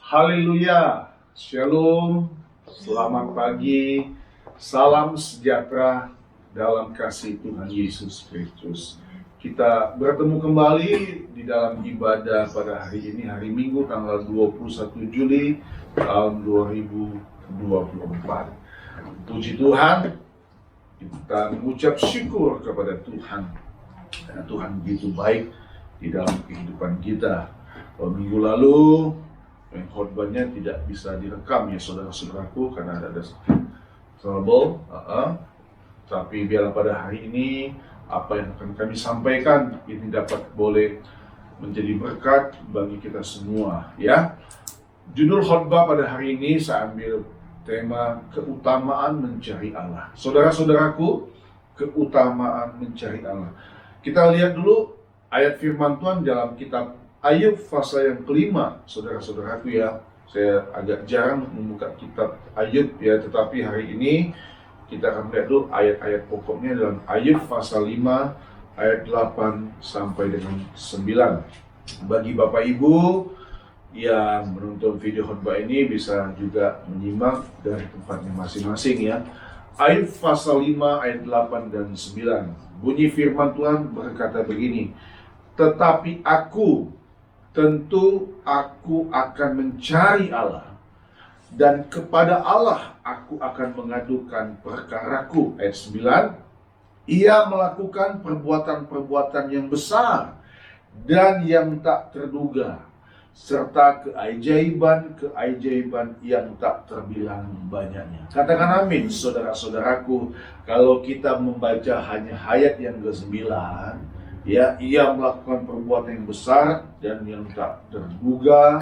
Haleluya, Shalom, selamat pagi, salam sejahtera dalam kasih Tuhan Yesus Kristus. Kita bertemu kembali di dalam ibadah pada hari ini, hari Minggu tanggal 21 Juli tahun 2024. Puji Tuhan, kita mengucap syukur kepada Tuhan, karena Tuhan begitu baik di dalam kehidupan kita. Minggu lalu khotbahnya tidak bisa direkam ya saudara-saudaraku karena ada trouble. Tapi biarlah pada hari ini apa yang akan kami sampaikan ini dapat boleh menjadi berkat bagi kita semua ya. Judul khotbah pada hari ini saya ambil tema keutamaan mencari Allah. Saudara-saudaraku, keutamaan mencari Allah. Kita lihat dulu ayat firman Tuhan dalam kitab Ayub pasal yang kelima, saudara-saudaraku ya. Saya agak jarang membuka kitab Ayub ya, tetapi hari ini kita akan lihat dulu ayat-ayat pokoknya dalam Ayub pasal 5 ayat 8 sampai dengan 9. Bagi Bapak Ibu yang menonton video khotbah ini bisa juga menyimak dari tempatnya masing-masing ya. Ayub pasal 5 ayat 8 dan 9. Bunyi firman Tuhan berkata begini, "Tetapi tentu aku akan mencari Allah, dan kepada Allah aku akan mengadukan perkaraku." Ayat 9, "Ia melakukan perbuatan-perbuatan yang besar dan yang tak terduga, serta keajaiban-keajaiban yang tak terbilang banyaknya." Katakan amin, saudara-saudaraku. Kalau kita membaca hanya ayat yang ke-9, ya, ia melakukan perbuatan yang besar dan yang tak terduga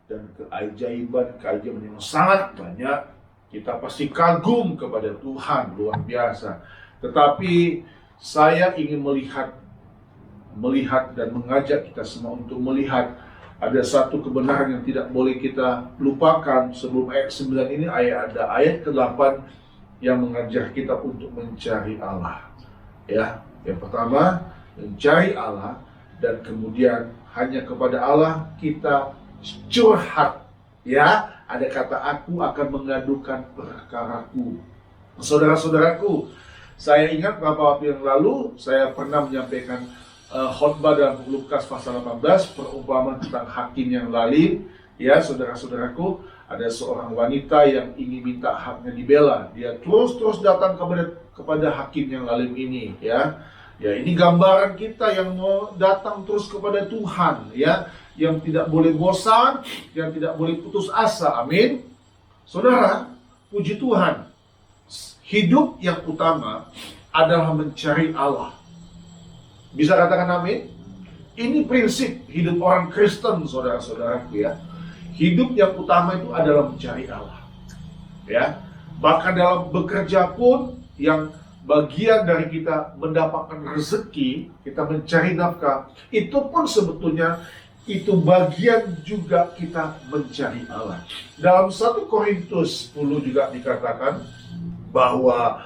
dan keajaiban yang sangat banyak. Kita pasti kagum kepada Tuhan, luar biasa. Tetapi saya ingin melihat dan mengajak kita semua untuk melihat ada satu kebenaran yang tidak boleh kita lupakan. Sebelum ayat 9 ini ada ayat ke-8 yang mengajar kita untuk mencari Allah. Ya, yang pertama mencari Allah, dan kemudian hanya kepada Allah kita curhat ya. Ada kata aku akan mengadukan perkaraku. Saudara-saudaraku, saya ingat beberapa waktu yang lalu saya pernah menyampaikan khotbah dalam Lukas pasal 18, perumpamaan tentang hakim yang zalim ya. Saudara-saudaraku, ada seorang wanita yang ingin minta haknya dibela. Dia terus datang kepada hakim yang zalim ini ya. Ya, ini gambaran kita yang mau datang terus kepada Tuhan ya, yang tidak boleh bosan, yang tidak boleh putus asa. Amin. Saudara, puji Tuhan. Hidup yang utama adalah mencari Allah. Bisa katakan amin? Ini prinsip hidup orang Kristen, saudara-saudaraku ya. Hidup yang utama itu adalah mencari Allah. Ya. Bahkan dalam bekerja pun yang bagian dari kita mendapatkan rezeki, kita mencari nafkah, itu pun sebetulnya itu bagian juga kita mencari Allah. Dalam 1 Korintus 10 juga dikatakan bahwa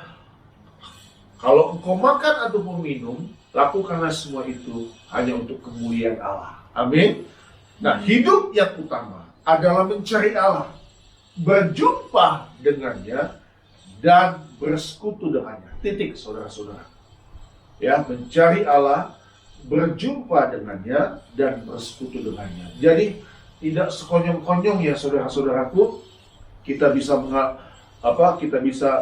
kalau engkau makan ataupun minum, lakukanlah semua itu hanya untuk kemuliaan Allah. Amin. Nah, hidup yang utama adalah mencari Allah, berjumpa dengannya, dan bersekutu dengannya. Titik, saudara-saudara. Ya, mencari Allah, berjumpa dengannya, dan bersekutu dengannya. Jadi tidak sekonyong-konyong ya saudara-saudaraku. Kita bisa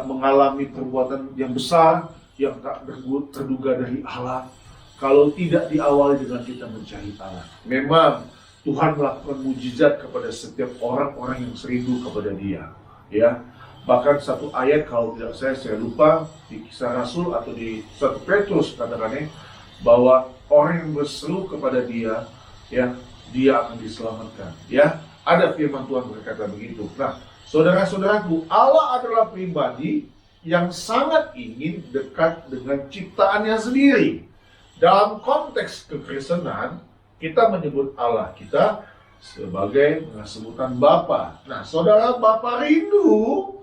mengalami perbuatan yang besar yang tak terduga dari Allah kalau tidak diawali dengan kita mencari Allah. Memang Tuhan melakukan mujizat kepada setiap orang-orang yang serindu kepada Dia. Ya. Bahkan satu ayat kalau tidak saya lupa di Kisah Rasul atau di 1 Petrus katakannya bahwa orang yang berseru kepada Dia, ya, dia akan diselamatkan. Ya, ada firman Tuhan berkata begitu. Nah, saudara-saudaraku, Allah adalah pribadi yang sangat ingin dekat dengan ciptaannya sendiri. Dalam konteks kekristenan, kita menyebut Allah kita sebagai sebutan Bapa. Nah, saudara, Bapa rindu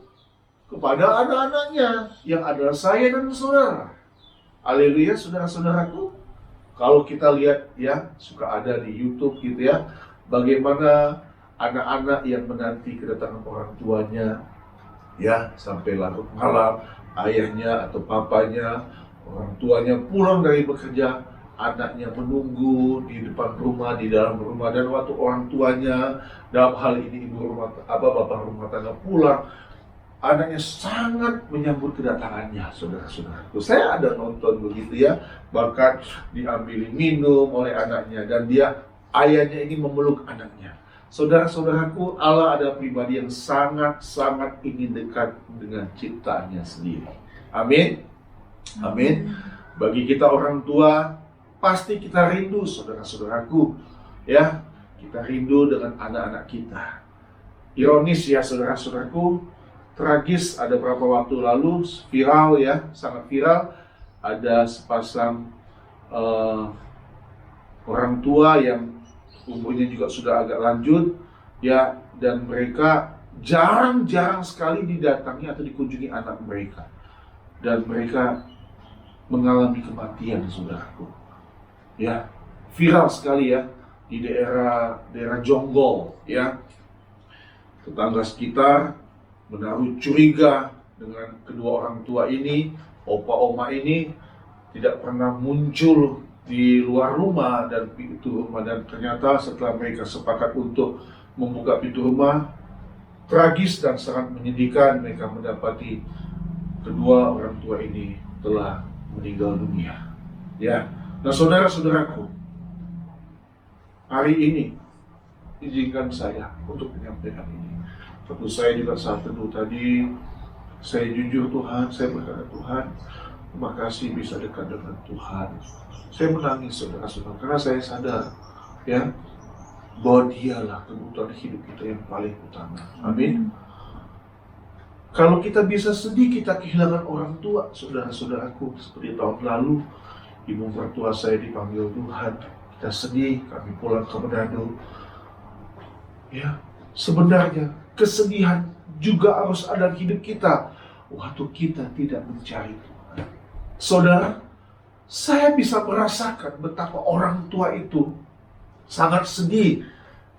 kepada anak-anaknya yang adalah saya dan saudara. Haleluya, saudara-saudaraku. Kalau kita lihat ya, suka ada di YouTube gitu ya, bagaimana anak-anak yang menanti kedatangan orang tuanya, ya, sampai larut malam, ayahnya atau papanya, orang tuanya pulang dari bekerja, anaknya menunggu di depan rumah, di dalam rumah, dan waktu orang tuanya, dalam hal ini bapak rumah tangga pulang, anaknya sangat menyambut kedatangannya, saudara-saudaraku. Saya ada nonton begitu ya, bahkan diambil minum oleh anaknya, dan ayahnya ini memeluk anaknya. Saudara-saudaraku, Allah ada pribadi yang sangat-sangat ingin dekat dengan ciptaannya sendiri. Amin. Amin. Bagi kita orang tua, pasti kita rindu, saudara-saudaraku. Ya, kita rindu dengan anak-anak kita. Ironis ya, saudara-saudaraku. Tragis, ada beberapa waktu lalu viral ya, sangat viral, ada sepasang orang tua yang umurnya juga sudah agak lanjut ya, dan mereka jarang-jarang sekali didatangi atau dikunjungi anak mereka, dan mereka mengalami kematian, saudaraku. Ya, viral sekali ya di daerah Jonggol ya. Tetangga sekitar menaruh curiga dengan kedua orang tua ini, opa oma ini tidak pernah muncul di luar rumah dan pintu rumah, dan ternyata setelah mereka sepakat untuk membuka pintu rumah, tragis dan sangat menyedihkan, mereka mendapati kedua orang tua ini telah meninggal dunia. Ya, nah saudara-saudaraku, hari ini izinkan saya untuk menyampaikan ini. Waktu saya juga saat teduh tadi, saya jujur Tuhan, saya berkata, Tuhan, terima kasih bisa dekat dengan Tuhan. Saya menangis, saudara-saudara, karena saya sadar ya bahwa Dialah kebutuhan hidup kita yang paling utama. Amin. Kalau kita bisa sedih, kita kehilangan orang tua, saudara-saudaraku. Seperti tahun lalu, ibu mertua saya dipanggil Tuhan. Kita sedih, kami pulang ke Manado. Ya, sebenarnya kesedihan juga harus ada di hidup kita waktu kita tidak mencari Tuhan. Saudara, saya bisa merasakan betapa orang tua itu sangat sedih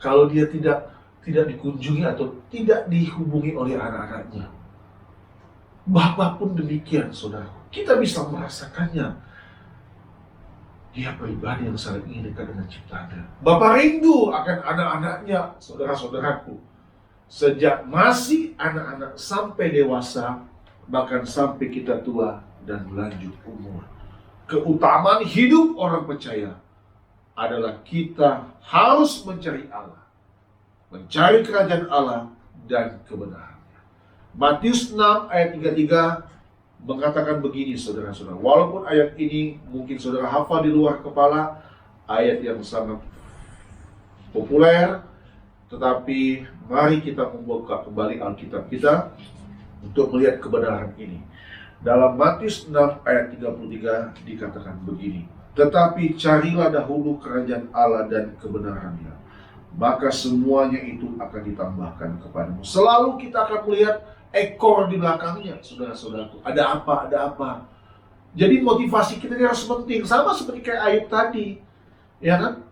kalau dia tidak dikunjungi atau tidak dihubungi oleh anak-anaknya. Bapak pun demikian, saudara. Kita bisa merasakannya. Dia pribadi yang sangat ingin dekat dengan ciptaannya. Bapak rindu akan anak-anaknya, saudara-saudaraku. Sejak masih anak-anak sampai dewasa, bahkan sampai kita tua dan lanjut umur. Keutamaan hidup orang percaya adalah kita harus mencari Allah, mencari kerajaan Allah dan kebenarannya. Matius 6 ayat 33 mengatakan begini, saudara-saudara. Walaupun ayat ini mungkin saudara hafal di luar kepala, ayat yang sangat populer, tetapi mari kita membuka kembali Alkitab kita untuk melihat kebenaran ini. Dalam Matius 6 ayat 33 dikatakan begini, tetapi carilah dahulu kerajaan Allah dan kebenarannya, maka semuanya itu akan ditambahkan kepadamu. Selalu kita akan melihat ekor di belakangnya, saudara-saudaraku. Ada apa? Jadi motivasi kita ini harus penting, sama seperti kayak Ayub tadi, ya kan?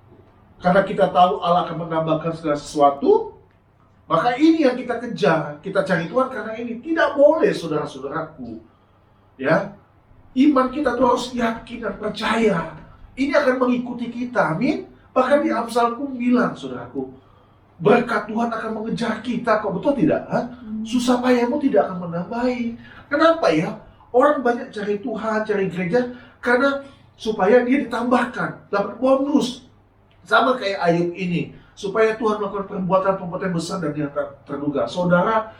Karena kita tahu Allah akan menambahkan segala sesuatu, maka ini yang kita kejar, kita cari Tuhan karena ini. Tidak boleh, saudara-saudaraku, ya, iman kita tuh harus yakin dan percaya. Ini akan mengikuti kita, amin. Bahkan di Amsalkum bilang, saudaraku, berkat Tuhan akan mengejar kita, kok betul tidak? Susah payahmu tidak akan menambahi. Kenapa ya? Orang banyak cari Tuhan, cari gereja, karena supaya dia ditambahkan, dapat bonus. Sama kayak Ayub ini, supaya Tuhan melakukan perbuatan-perbuatan besar dan yang terduga. Saudara,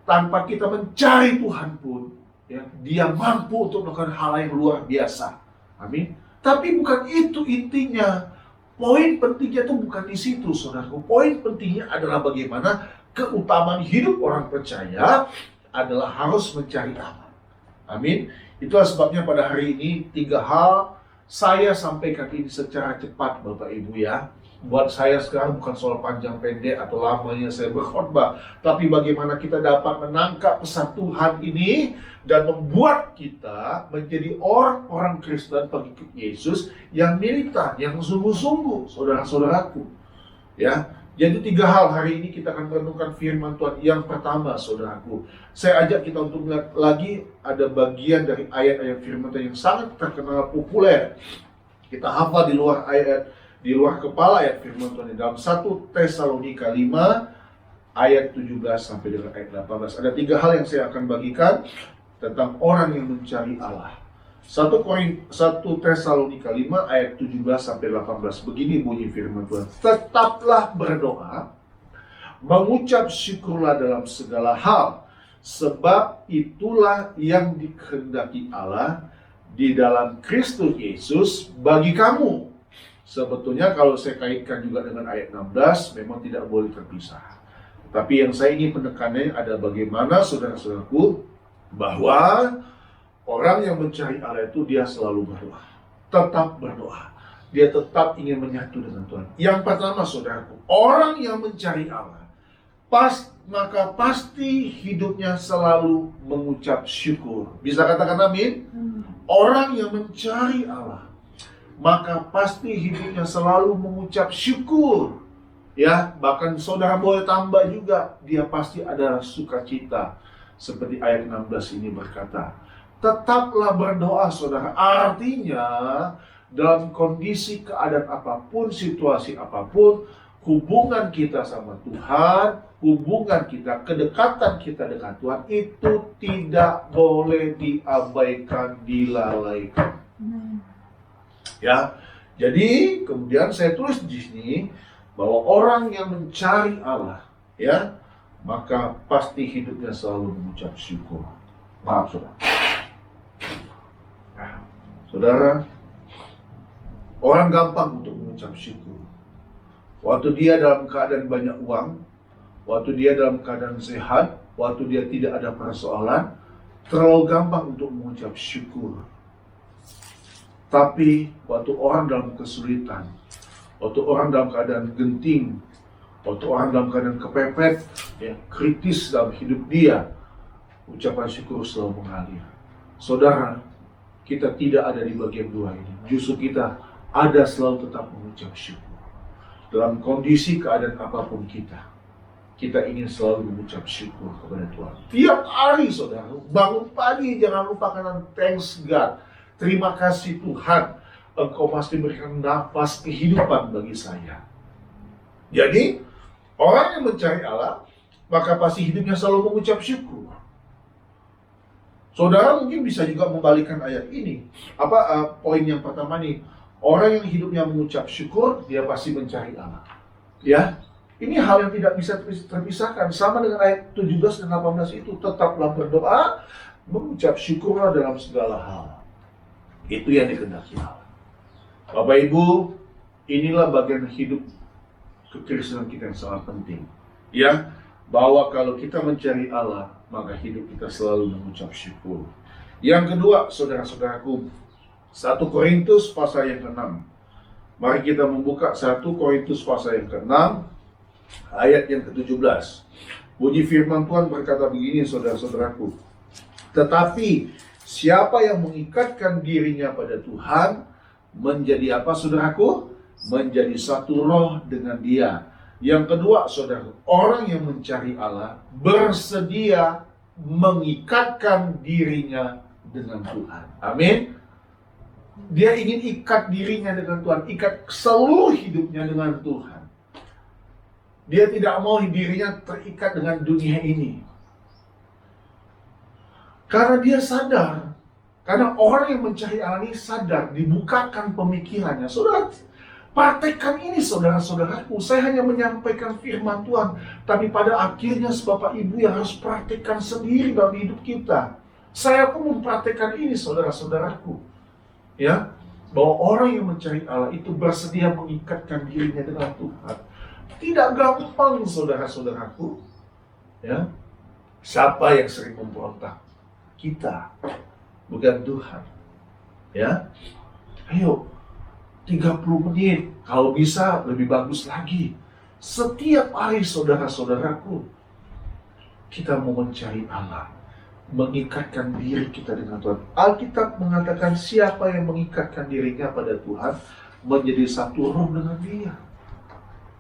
tanpa kita mencari Tuhan pun, ya, Dia mampu untuk melakukan hal yang luar biasa. Amin. Tapi bukan itu intinya. Poin pentingnya itu bukan di situ, saudaraku. Poin pentingnya adalah bagaimana keutamaan hidup orang percaya adalah harus mencari Allah. Amin. Itulah sebabnya pada hari ini 3 hal saya sampaikan ini secara cepat, Bapak Ibu ya. Buat saya sekarang bukan soal panjang pendek atau lamanya saya berkhotbah, tapi bagaimana kita dapat menangkap pesan Tuhan ini dan membuat kita menjadi orang-orang Kristen pengikut Yesus yang militan, yang sungguh-sungguh, saudara-saudaraku. Ya, Jadi 3 hal hari ini kita akan merenungkan firman Tuhan. Yang pertama, saudaraku, saya ajak kita untuk melihat lagi ada bagian dari ayat-ayat firman Tuhan yang sangat terkenal populer. Kita hafal di luar ayat, di luar kepala ayat firman Tuhan dalam 1 Tesalonika 5 ayat 17 sampai dengan ayat 18. Ada 3 hal yang saya akan bagikan tentang orang yang mencari Allah. 1 Tesalonika 5 ayat 17 sampai 18. Begini bunyi firman Tuhan. Tetaplah berdoa, mengucap syukurlah dalam segala hal, sebab itulah yang dikehendaki Allah di dalam Kristus Yesus bagi kamu. Sebetulnya kalau saya kaitkan juga dengan ayat 16, memang tidak boleh terpisah. Tapi yang saya ingin menekannya ada bagaimana saudara-saudaraku, bahwa orang yang mencari Allah itu dia selalu berdoa. Tetap berdoa. Dia tetap ingin menyatu dengan Tuhan. Yang pertama saudaraku, orang yang mencari Allah, maka pasti hidupnya selalu mengucap syukur. Bisa katakan amin? Orang yang mencari Allah, maka pasti hidupnya selalu mengucap syukur. Ya, bahkan saudara boleh tambah juga, dia pasti ada sukacita. Seperti ayat 16 ini berkata, tetaplah berdoa saudara. Artinya, dalam kondisi keadaan apapun, situasi apapun, hubungan kita sama Tuhan, hubungan kita, kedekatan kita dengan Tuhan, itu tidak boleh diabaikan, dilalaikan. Ya, jadi kemudian saya tulis di sini, bahwa orang yang mencari Allah, ya, maka pasti hidupnya selalu mengucap syukur. Maaf, saudara. Saudara, orang gampang untuk mengucap syukur. Waktu dia dalam keadaan banyak uang, waktu dia dalam keadaan sehat, waktu dia tidak ada persoalan, terlalu gampang untuk mengucap syukur. Tapi waktu orang dalam kesulitan, waktu orang dalam keadaan genting, waktu orang dalam keadaan kepepet, ya, kritis dalam hidup dia, ucapan syukur selalu mengalir. Saudara, kita tidak ada di bagian 2 ini. Justru kita ada selalu tetap mengucap syukur. Dalam kondisi keadaan apapun kita ingin selalu mengucap syukur kepada Tuhan. Tiap hari saudara, bangun pagi jangan lupa katakan thanks God. Terima kasih Tuhan, Engkau pasti berikan nafas kehidupan bagi saya. Jadi, orang yang mencari Allah, maka pasti hidupnya selalu mengucap syukur. Saudara mungkin bisa juga membalikkan ayat ini. Poin yang pertama nih, orang yang hidupnya mengucap syukur, dia pasti mencari Allah. Ya, ini hal yang tidak bisa terpisahkan. Sama dengan ayat 17 dan 18 itu, tetaplah berdoa, mengucap syukurlah dalam segala hal. Itu yang dikehendaki Allah. Bapak Ibu, inilah bagian hidup kekristenan kita yang sangat penting. Ya, bahwa kalau kita mencari Allah, maka hidup kita selalu mengucap syukur. Yang kedua, saudara-saudaraku, 1 Korintus pasal yang ke-6. Mari kita membuka 1 Korintus pasal yang ke-6, ayat yang ke-17. Bunyi firman Tuhan berkata begini, saudara-saudaraku. Tetapi, siapa yang mengikatkan dirinya pada Tuhan, menjadi apa saudaraku? Menjadi satu roh dengan dia. Yang kedua saudara, orang yang mencari Allah bersedia mengikatkan dirinya dengan Tuhan. Amin. Dia ingin ikat dirinya dengan Tuhan, ikat seluruh hidupnya dengan Tuhan. Dia tidak mau dirinya terikat dengan dunia ini. Karena dia sadar, karena orang yang mencari Allah ini sadar, dibukakan pemikirannya. Saudara, praktekkan ini saudara-saudaraku. Saya hanya menyampaikan firman Tuhan, tapi pada akhirnya Bapak Ibu yang harus praktekkan sendiri dalam hidup kita. Saya pun mempraktekkan ini saudara-saudaraku. Ya, bahwa orang yang mencari Allah itu bersedia mengikatkan dirinya dengan Tuhan. Tidak gampang saudara-saudaraku. Ya, siapa yang sering memberontak? Kita, bukan Tuhan. Ya, ayo 30 menit, kalau bisa lebih bagus lagi. Setiap hari saudara-saudaraku, kita mau mencari Allah, mengikatkan diri kita dengan Tuhan. Alkitab mengatakan siapa yang mengikatkan dirinya pada Tuhan menjadi satu roh dengan Dia.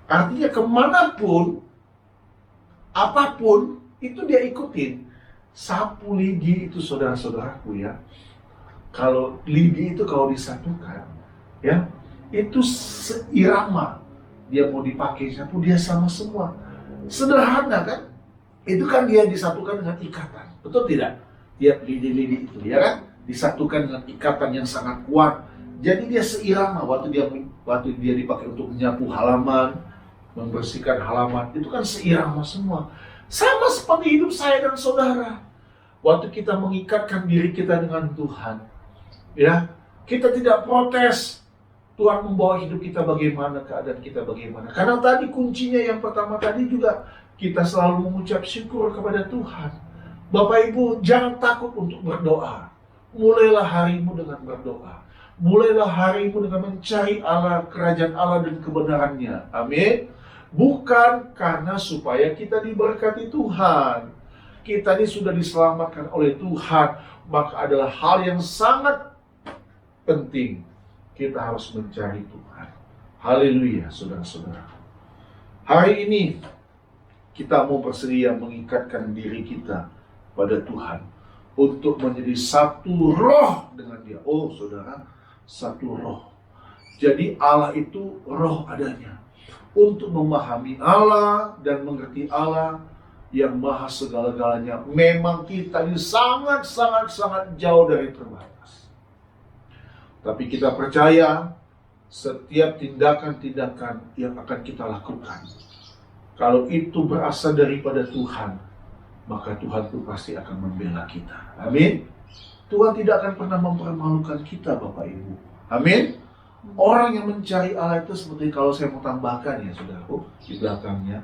Artinya kemanapun, apapun, itu dia ikutin. Sapu lidi itu saudara-saudaraku ya. Kalau lidi itu kalau disatukan, ya, itu seirama. Dia mau dipakai sapu, dia sama semua. Sederhana kan? Itu kan dia disatukan dengan ikatan. Betul tidak? Dia lidi-lidi itu, ya kan? Disatukan dengan ikatan yang sangat kuat. Jadi dia seirama waktu dia dipakai untuk menyapu halaman, membersihkan halaman, itu kan seirama semua. Sama seperti hidup saya dan saudara. Waktu kita mengikatkan diri kita dengan Tuhan, ya, kita tidak protes. Tuhan membawa hidup kita bagaimana, keadaan kita bagaimana. Karena tadi kuncinya yang pertama tadi juga, kita selalu mengucap syukur kepada Tuhan. Bapak Ibu, jangan takut untuk berdoa. Mulailah harimu dengan berdoa. Mulailah harimu dengan mencari Allah, kerajaan Allah dan kebenarannya. Amin. Bukan karena supaya kita diberkati Tuhan. Kita ini sudah diselamatkan oleh Tuhan. Maka adalah hal yang sangat penting. Kita harus mencari Tuhan. Haleluya, saudara-saudara. Hari ini kita mau bersedia mengikatkan diri kita pada Tuhan untuk menjadi satu roh dengan Dia. Oh, saudara, satu roh. Jadi Allah itu roh adanya. Untuk memahami Allah dan mengerti Allah yang maha segala-galanya, memang kita ini sangat jauh dari terbatas. Tapi kita percaya setiap tindakan-tindakan yang akan kita lakukan, kalau itu berasal daripada Tuhan, maka Tuhan itu pasti akan membela kita. Amin. Tuhan tidak akan pernah mempermalukan kita, Bapak Ibu. Amin. Orang yang mencari Allah itu seperti, kalau saya mau tambahkan ya saudaraku, di belakangnya,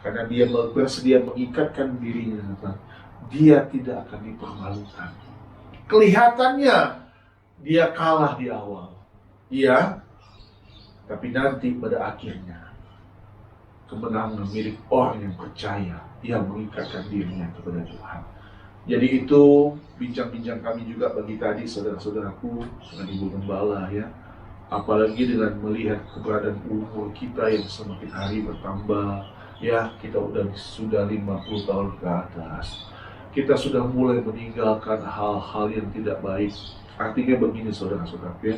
karena dia bersedia mengikatkan dirinya dengan Tuhan, dia tidak akan dipermalukan. Kelihatannya dia kalah di awal, iya, tapi nanti pada akhirnya kemenangan milik orang yang percaya, yang mengikatkan dirinya kepada Tuhan. Jadi itu bincang-bincang kami juga bagi tadi saudara-saudaraku dengan Ibu Gembala ya. Apalagi dengan melihat keberadaan umur kita yang semakin hari bertambah, ya, kita sudah 50 tahun ke atas. Kita sudah mulai meninggalkan hal-hal yang tidak baik. Artinya begini saudara-saudara ya,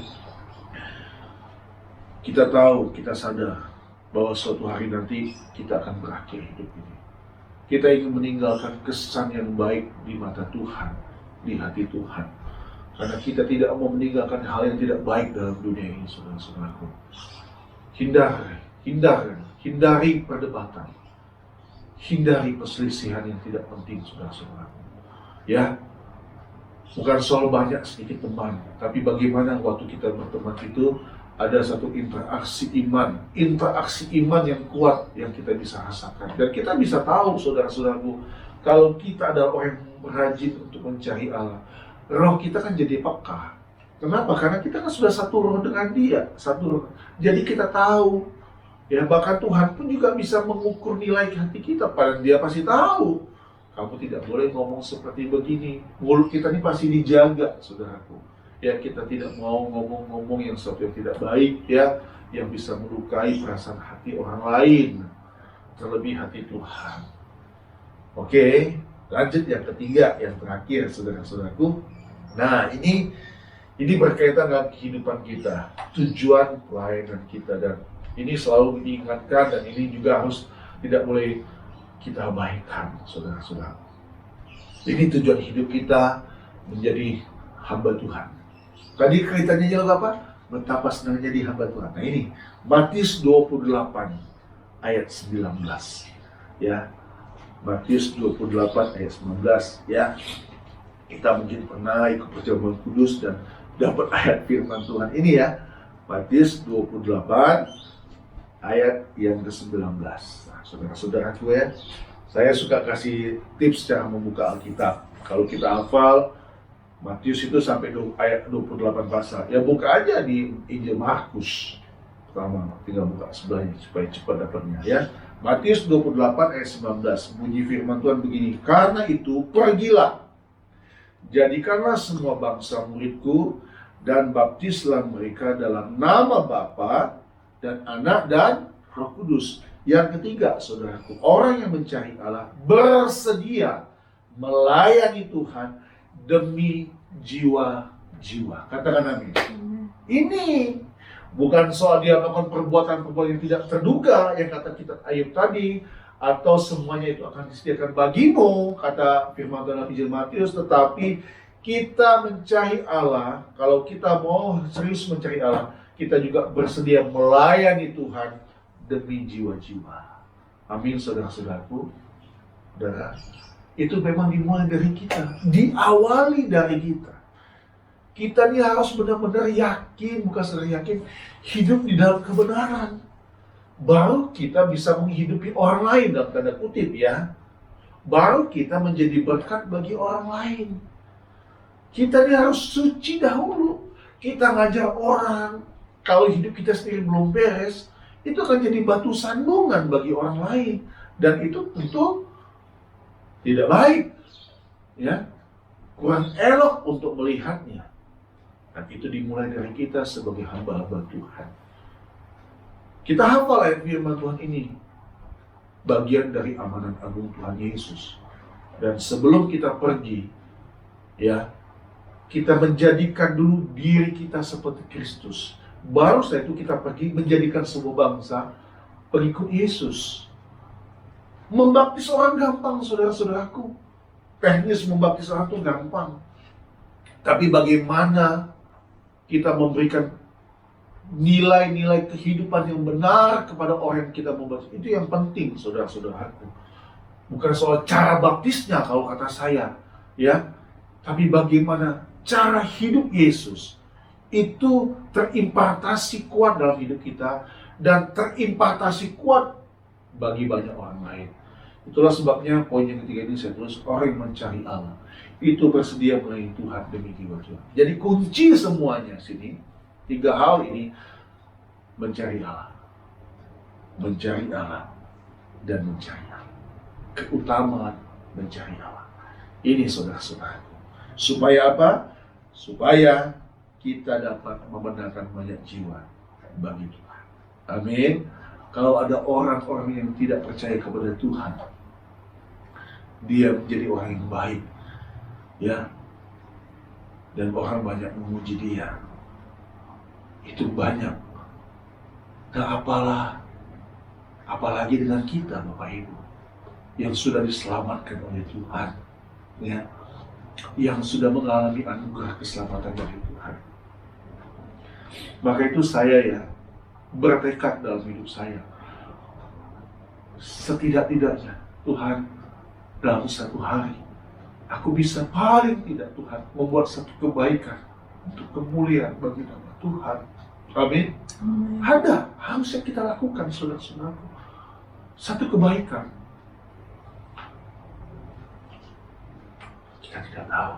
kita tahu, kita sadar bahwa suatu hari nanti kita akan berakhir hidup ini. Kita ingin meninggalkan kesan yang baik di mata Tuhan, di hati Tuhan. Karena kita tidak mau meninggalkan hal yang tidak baik dalam dunia ini, saudara-saudaraku. Hindari perdebatan. Hindari perselisihan yang tidak penting, saudara-saudaraku. Ya, bukan soal banyak sedikit teman, tapi bagaimana waktu kita berteman itu ada satu interaksi iman yang kuat yang kita bisa rasakan. Dan kita bisa tahu, saudara-saudaraku, kalau kita adalah orang yang rajin untuk mencari Allah, roh kita kan jadi peka. Kenapa? Karena kita kan sudah satu roh dengan Dia, satu roh. Jadi kita tahu, ya, bahkan Tuhan pun juga bisa mengukur nilai hati kita. Padahal Dia pasti tahu. Kamu tidak boleh ngomong seperti begini. Mulut kita ini pasti dijaga, saudaraku. Ya, kita tidak mau ngomong-ngomong yang sesuatu yang tidak baik, ya, yang bisa melukai perasaan hati orang lain, terlebih hati Tuhan. Oke, lanjut yang ketiga, yang terakhir, saudara-saudaraku. Nah, ini berkaitan dengan kehidupan kita, tujuan pelayanan kita, dan ini selalu diingatkan, dan ini juga harus tidak boleh kita abaikan, saudara-saudara. Ini tujuan hidup kita menjadi hamba Tuhan. Tadi kaitannya juga apa? Betapa senangnya di hamba Tuhan. Nah ini, Matius 28 ayat 19. Ya, Matius 28 ayat 19. Ya, kita mungkin pernah ikut perjamuan kudus dan dapat ayat firman Tuhan ini ya. Matius 28 ayat yang ke-19. Nah, saudara-saudaraku ya, saya suka kasih tips cara membuka Alkitab. Kalau kita hafal Matius itu sampai ayat 28 pasal, ya buka aja di Injil Markus. Pertama, tinggal buka sebelahnya supaya cepat dapatnya ya. Matius 28 ayat 19, bunyi firman Tuhan begini, karena itu pergilah, jadikanlah semua bangsa muridku, dan baptislah mereka dalam nama Bapa dan Anak dan Roh Kudus. Yang ketiga, saudaraku, orang yang mencari Allah bersedia melayani Tuhan demi jiwa-jiwa. Katakan amin. Ini bukan soal dia melakukan perbuatan-perbuatan yang tidak terduga, yang kata kita Ayub tadi, atau semuanya itu akan disediakan bagimu, kata firman Tuhan dalam Injil Matius, tetapi kita mencari Allah. Kalau kita mau serius mencari Allah, kita juga bersedia melayani Tuhan demi jiwa-jiwa. Amin, saudara-saudaraku. Saudara, itu memang dimulai dari kita, diawali dari kita. Kita ini harus benar-benar yakin, bukan sekedar yakin, hidup di dalam kebenaran. Baru kita bisa menghidupi orang lain, dalam tanda kutip ya. Baru kita menjadi berkat bagi orang lain. Kita ini harus suci dahulu. Kita ngajar orang. Kalau hidup kita sendiri belum beres, itu akan jadi batu sandungan bagi orang lain. Dan itu tentu tidak baik. Ya, kurang elok untuk melihatnya. Dan itu dimulai dari kita sebagai hamba-hamba Tuhan. Kita hafal ayat firman Tuhan ini, bagian dari amanat agung Tuhan Yesus. Dan sebelum kita pergi, ya, kita menjadikan dulu diri kita seperti Kristus. Baru setelah itu kita pergi menjadikan sebuah bangsa pengikut Yesus. Membaptis orang gampang, saudara-saudaraku. Teknis membaptis orang itu gampang. Tapi bagaimana kita memberikan nilai-nilai kehidupan yang benar kepada orang yang kita membaptis, itu yang penting, saudara-saudaraku. Bukan soal cara baptisnya kalau kata saya, ya. Tapi bagaimana cara hidup Yesus itu terimpartasi kuat dalam hidup kita dan terimpartasi kuat bagi banyak orang lain. Itulah sebabnya poin yang ketiga ini saya tulis, orang yang mencari Allah itu bersedia melayani Tuhan demi jiwa-jiwa. Jadi kunci semuanya sini, tiga hal ini, mencari Allah, dan mencari Allah. Keutamaan mencari Allah. Ini saudara-saudaraku. Supaya apa? Supaya kita dapat membenarkan banyak jiwa bagi Tuhan. Amin. Kalau ada orang-orang yang tidak percaya kepada Tuhan, dia menjadi orang yang baik, ya, dan orang banyak memuji dia. Itu banyak. Nah, apalagi dengan kita, Bapak Ibu, yang sudah diselamatkan oleh Tuhan, ya, yang sudah mengalami anugerah keselamatan dari Tuhan. Maka itu saya bertekad dalam hidup saya, setidak-tidaknya Tuhan, dalam satu hari aku bisa paling tidak Tuhan membuat satu kebaikan untuk kemuliaan bagi nama Tuhan. Amin. Ada harusnya kita lakukan, saudara-saudaraku, satu kebaikan. Kita tidak tahu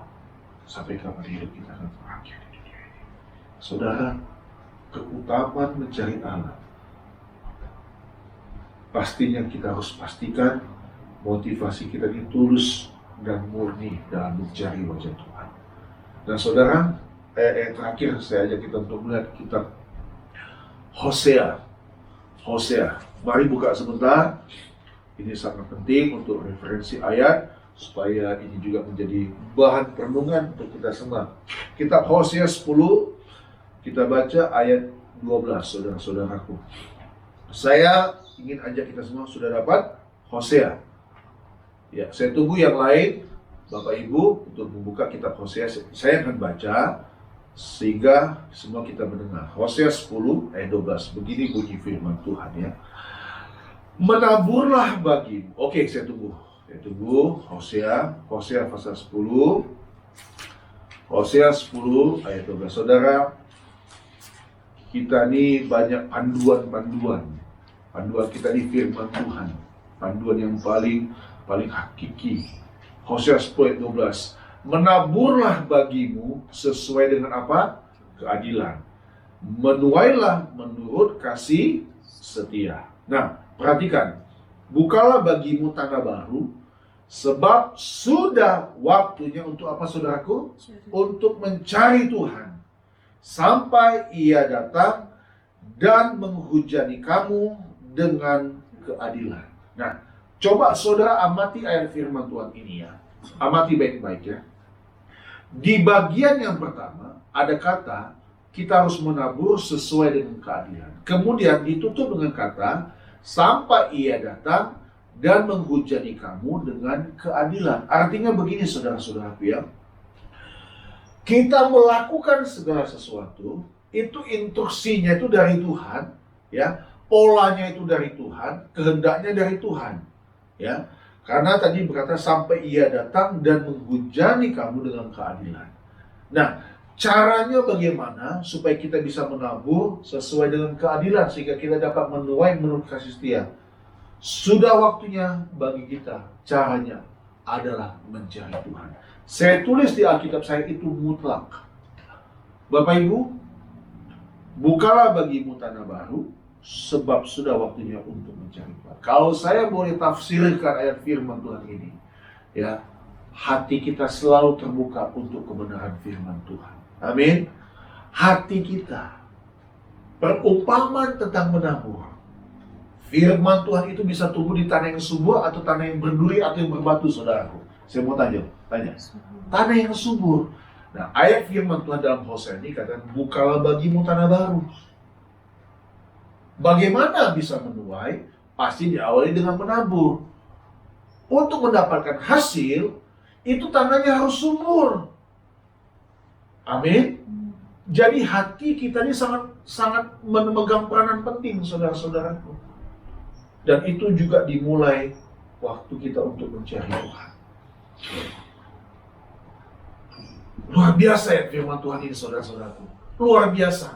sampai kapan hidup kita akan berakhir di dunia ini. Saudara, keutamaan mencari Allah, pastinya kita harus pastikan motivasi kita ini tulus dan murni dalam mencari wajah Tuhan. Dan saudara, terakhir saya ajak kita untuk melihat kitab Hosea. Mari buka sebentar. Ini sangat penting untuk referensi ayat, supaya ini juga menjadi bahan perenungan untuk kita semua. Kitab Hosea 10, kita baca ayat 12, saudara-saudaraku. Saya ingin ajak kita semua, sudah dapat Hosea? Ya, saya tunggu yang lain, Bapak Ibu, untuk membuka kitab Hosea. Saya akan baca sehingga semua kita mendengar. Hosea 10 ayat 12. Begini bunyi firman Tuhan, ya. Menaburlah bagimu. Oke, saya tunggu. Hosea pasal 10. Hosea 10 ayat 12. Saudara, kita ini banyak panduan kita ini firman Tuhan. Panduan yang paling hakiki. Hosea 10 ayat 12. Menaburlah bagimu sesuai dengan apa? Keadilan. Menuailah menurut kasih setia. Nah, perhatikan. Bukalah bagimu tanah baru, sebab sudah waktunya untuk apa, saudaraku? Untuk mencari Tuhan. Sampai ia datang dan menghujani kamu dengan keadilan. Nah, coba saudara amati ayat firman Tuhan ini ya. Amati baik-baik ya. Di bagian yang pertama ada kata kita harus menabur sesuai dengan keadilan. Kemudian ditutup dengan kata sampai ia datang dan menghujani kamu dengan keadilan. Artinya begini saudara-saudaraku ya. Kita melakukan segala sesuatu itu instruksinya itu dari Tuhan, ya. Polanya itu dari Tuhan, kehendaknya dari Tuhan, ya. Karena tadi berkata sampai ia datang dan menghujani kamu dengan keadilan. Nah, caranya bagaimana supaya kita bisa menabur sesuai dengan keadilan sehingga kita dapat menuai menurut kasih setia? Sudah waktunya bagi kita, caranya adalah mencari Tuhan. Saya tulis di Alkitab saya itu mutlak. Bapak Ibu, bukalah bagimu tanah baru, sebab sudah waktunya untuk mencari Tuhan. Kalau saya boleh tafsirkan ayat firman Tuhan ini, ya, hati kita selalu terbuka untuk kebenaran firman Tuhan. Amin. Hati kita, perumpamaan tentang menabur. Firman Tuhan itu bisa tumbuh di tanah yang subur atau tanah yang berduri atau yang berbatu, saudaraku. Saya mau tanya. Tanah yang subur. Nah, ayat firman Tuhan dalam Hosea ini katakan, bukalah bagimu tanah baru. Bagaimana bisa menuai? Pasti diawali dengan menabur. Untuk mendapatkan hasil, itu tanahnya harus subur. Amin. Jadi hati kita ini sangat memegang peranan penting, saudara-saudaraku. Dan itu juga dimulai waktu kita untuk mencari Tuhan. Luar biasa ya firman Tuhan ini, saudara-saudaraku. Luar biasa.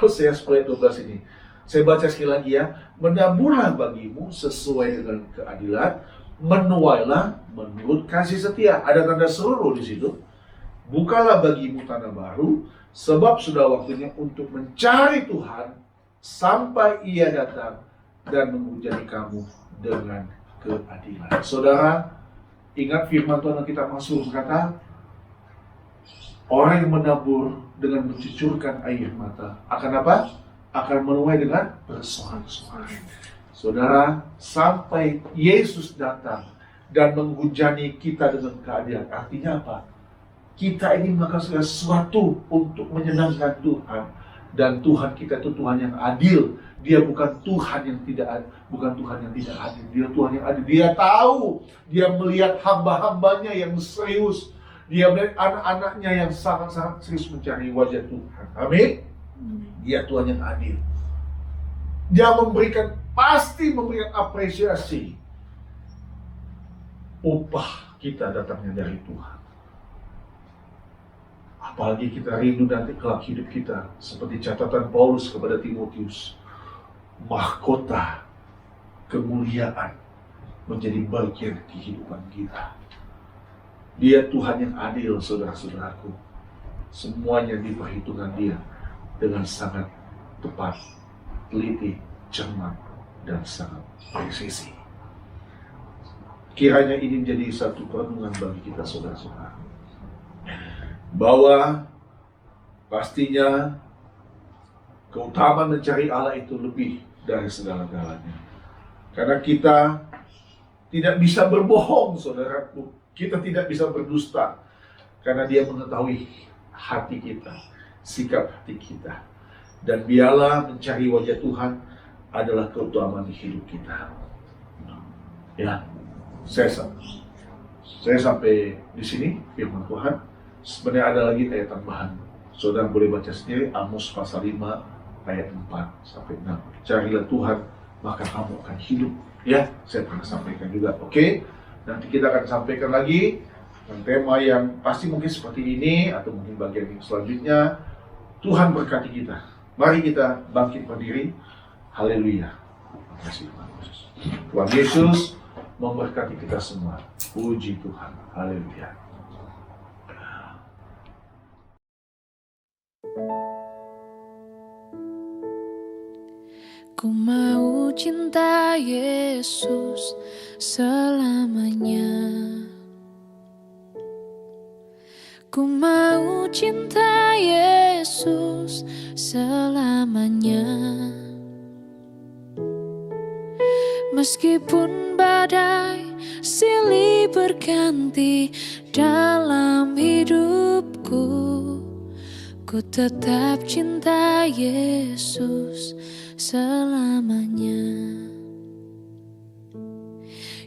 Hosea 10:12 ini. Saya baca sekali lagi ya. Menaburlah bagimu sesuai dengan keadilan, menuailah menurut kasih setia. Ada tanda seru di situ. Bukalah bagimu tanah baru, sebab sudah waktunya untuk mencari Tuhan sampai ia datang dan menghujani kamu dengan keadilan. Saudara, ingat firman Tuhan yang kita masuk berkata, orang yang menabur dengan mencucurkan air mata akan apa? Akan menuai dengan bersorak-sorai. Saudara, sampai Yesus datang dan menghujani kita dengan keadilan. Artinya apa? Kita ini melakukan sesuatu untuk menyenangkan Tuhan. Dan Tuhan kita itu Tuhan yang adil. Dia bukan Tuhan yang tidak adil. Bukan Tuhan yang tidak adil. Dia Tuhan yang adil. Dia tahu. Dia melihat hamba-hambanya yang serius. Dia melihat anak-anaknya yang sangat-sangat serius mencari wajah Tuhan. Amin. Dia Tuhan yang adil. Dia pasti memberikan apresiasi. Upah kita datangnya dari Tuhan. Apalagi kita rindu nanti kelak hidup kita. Seperti catatan Paulus kepada Timotius. Mahkota kemuliaan menjadi bagian kehidupan kita. Dia Tuhan yang adil, saudara-saudaraku. Semuanya diperhitungkan dia dengan sangat tepat, teliti, cermat, dan sangat presisi. Kiranya ini menjadi satu perenungan bagi kita, saudara-saudara. Bahwa pastinya keutamaan mencari Allah itu lebih dari segala-galanya. Karena kita tidak bisa berbohong, saudaraku. Kita tidak bisa berdusta. Karena dia mengetahui hati kita, sikap hati kita. Dan biarlah mencari wajah Tuhan adalah keutamaan di hidup kita. Ya, saya sampai di sini firman Tuhan. Sebenarnya ada lagi ayat tambahan. Saudara boleh baca sendiri Amos pasal 5 ayat 4-6. Carilah Tuhan, maka kamu akan hidup. Ya, saya pernah sampaikan juga. Oke, nanti kita akan sampaikan lagi dengan tema yang pasti mungkin seperti ini atau mungkin bagian selanjutnya. Tuhan berkati kita. Mari kita bangkit berdiri. Haleluya. Terima kasih Tuhan Yesus. Tuhan Yesus memberkati kita semua. Puji Tuhan. Haleluya. Ku mau cinta Yesus selamanya. Ku mau cinta Yesus selamanya. Meskipun badai silih berganti dalam hidupku, ku tetap cinta Yesus selamanya.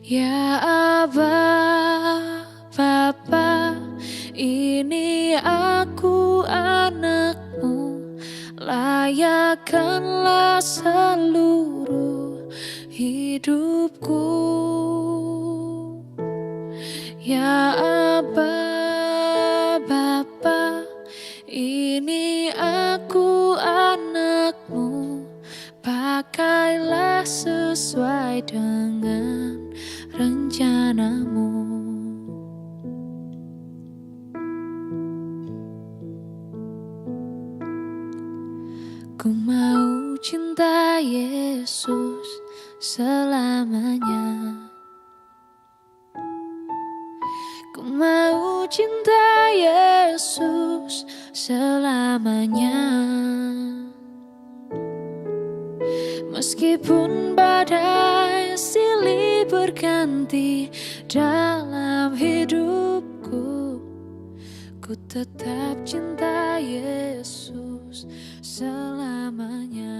Ya Aba, Bapa, ini aku anakmu, layakkanlah seluruh hidupku. Ya Aba, Bapa, ini aku anakmu, pakailah sesuai dengan rencanamu. Ku mau cinta Yesus selamanya. Ku mau cinta Yesus selamanya. Meskipun badai silih berganti dalam hidupku, ku tetap cinta Yesus selamanya.